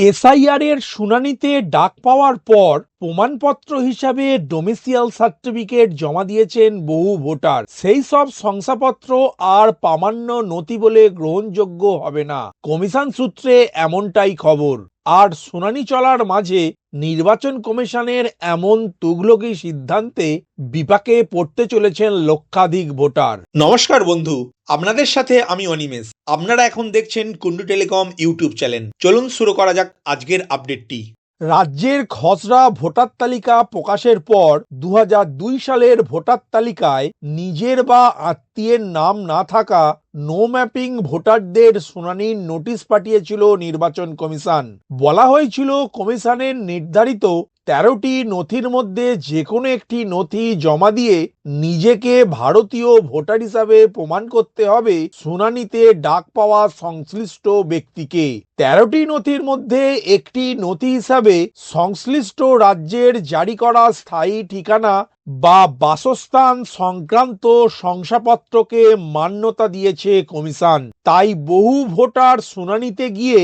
SIR এর শুনানিতে ডাক পাওয়ার পর প্রমাণপত্র হিসাবে ডোমিসিয়াল সার্টিফিকেট জমা দিয়েছেন বহু ভোটার। সেই সব শংসাপত্র আর প্রামাণ্য নথি বলে গ্রহণযোগ্য হবে না, কমিশন সূত্রে এমনটাই খবর। আর শুনানি চলার মাঝে নির্বাচন কমিশনের এমন তুগলকি সিদ্ধান্তে বিপাকে পড়তে চলেছেন লক্ষাধিক ভোটার। নমস্কার বন্ধু, আপনাদের সাথে আমি অনিমেষ। আপনারা এখন দেখছেন কুন্ডু টেলিকম ইউটিউব চ্যানেল। চলুন শুরু করা যাক আজকের আপডেটটি। রাজ্যের খসড়া ভোটার তালিকা প্রকাশের পর 2002 সালের ভোটার তালিকায় নিজের বা আত্মীয়ের নাম না থাকা নো ম্যাপিং ভোটারদের শুনানির নোটিশ পাঠিয়েছিল নির্বাচন কমিশন। বলা হয়েছিল কমিশনের নির্ধারিত 13টি নথির মধ্যে যে কোনো একটি নথি জমা দিয়ে নিজেকে ভারতীয় ভোটার হিসাবে প্রমাণ করতে হবে শুনানিতে ডাক পাওয়া সংশ্লিষ্ট ব্যক্তিকে। 13টি নথির মধ্যে একটি নথি হিসাবে সংশ্লিষ্ট রাজ্যের জারি করা স্থায়ী ঠিকানা বা বাসস্থান সংক্রান্ত শংসাপত্রকে মান্যতা দিয়েছে কমিশন। তাই বহু ভোটার শুনানিতে গিয়ে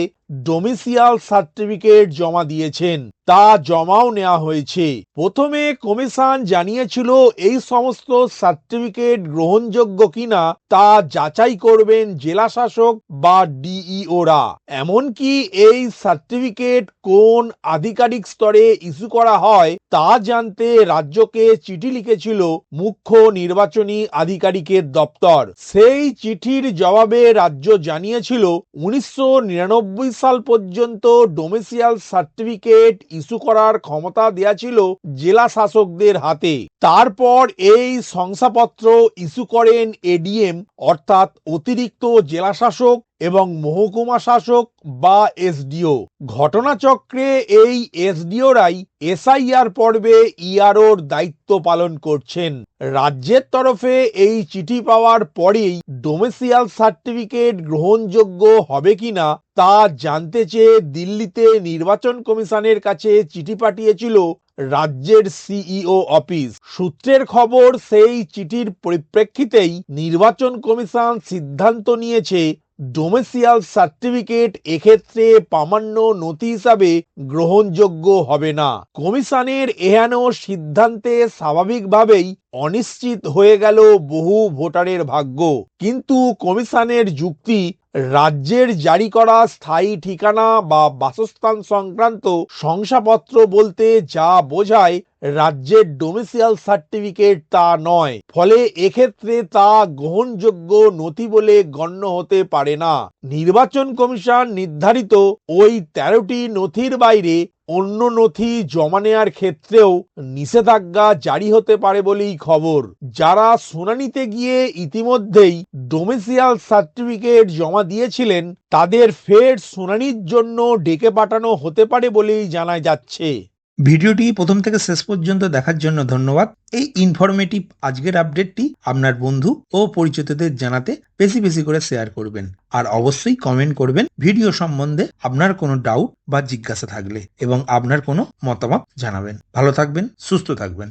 ডোমিসিয়াল সার্টিফিকেট জমা দিয়েছেন, তা জমাও নেওয়া হয়েছে। প্রথমে কমিশন জানিয়েছিল এই সমস্ত সার্টিফিকেট গ্রহণযোগ্য কিনা তা যাচাই করবেন জেলা শাসক বা ডিইওরা। এমনকি এই সার্টিফিকেট কোন আধিকারিক স্তরে ইস্যু করা হয় তা জানতে রাজ্যকে চিঠি লিখেছিল মুখ্য নির্বাচনী আধিকারিকের দপ্তর। সেই চিঠির জবাবে রাজ্য জানিয়েছিল 1999 সাল পর্যন্ত ডোমিসিয়াল সার্টিফিকেট ইস্যু করার ক্ষমতা দেয়া ছিল জেলা শাসকদের হাতে। তারপর এই শংসাপত্র ইস্যু করেন এডিএম অর্থাৎ অতিরিক্ত জেলা শাসক এবং মহকুমা শাসক বা এসডিও। ঘটনাচক্রে এই এসডিওরাই এসআইআর পর্বে ইআরওর দায়িত্ব পালন করছেন। রাজ্যের তরফে এই চিঠি পাওয়ার পরেই ডোমিসিয়াল সার্টিফিকেট গ্রহণযোগ্য হবে কিনা তা জানতে চেয়ে দিল্লিতে নির্বাচন কমিশনের কাছে চিঠি পাঠিয়েছিল রাজ্যের সিইও অফিস। সূত্রের খবর, সেই চিঠির পরিপ্রেক্ষিতেই নির্বাচন কমিশন সিদ্ধান্ত নিয়েছে ডোমিসিয়াল সার্টিফিকেট এক্ষেত্রে প্রামাণ্য নথি হিসাবে গ্রহণযোগ্য হবে না। কমিশনের এহেন সিদ্ধান্তে স্বাভাবিকভাবেই অনিশ্চিত হয়ে গেল বহু ভোটারের ভাগ্য। কিন্তু কমিশনের যুক্তি, রাজ্যের জারি করা স্থায়ী ঠিকানা বা বাসস্থান সংক্রান্ত শংসাপত্র বলতে যা বোঝায় রাজ্যের ডোমিসিয়াল সার্টিফিকেট তা নয়, ফলে এক্ষেত্রে তা গ্রহণযোগ্য নথি বলে গণ্য হতে পারে না। নির্বাচন কমিশন নির্ধারিত ওই 13টি নথির বাইরে অন্য নথি জমা নেওয়ার ক্ষেত্রেও নিষেধাজ্ঞা জারি হতে পারে বলেই খবর। যারা শুনানিতে গিয়ে ইতিমধ্যেই ডোমিসিয়াল সার্টিফিকেট জমা দিয়েছিলেন তাদের ফের শুনানির জন্য ডেকে পাঠানো হতে পারে বলেই জানা যাচ্ছে। ভিডিওটি প্রথম থেকে শেষ পর্যন্ত দেখার জন্য ধন্যবাদ। এই ইনফরমেটিভ আজকের আপডেটটি আপনার বন্ধু ও পরিচিতদের জানাতে বেশি বেশি করে শেয়ার করবেন, আর অবশ্যই কমেন্ট করবেন ভিডিও সম্বন্ধে আপনার কোনো ডাউট বা জিজ্ঞাসা থাকলে, এবং আপনার কোনো মতামত জানাবেন। ভালো থাকবেন, সুস্থ থাকবেন।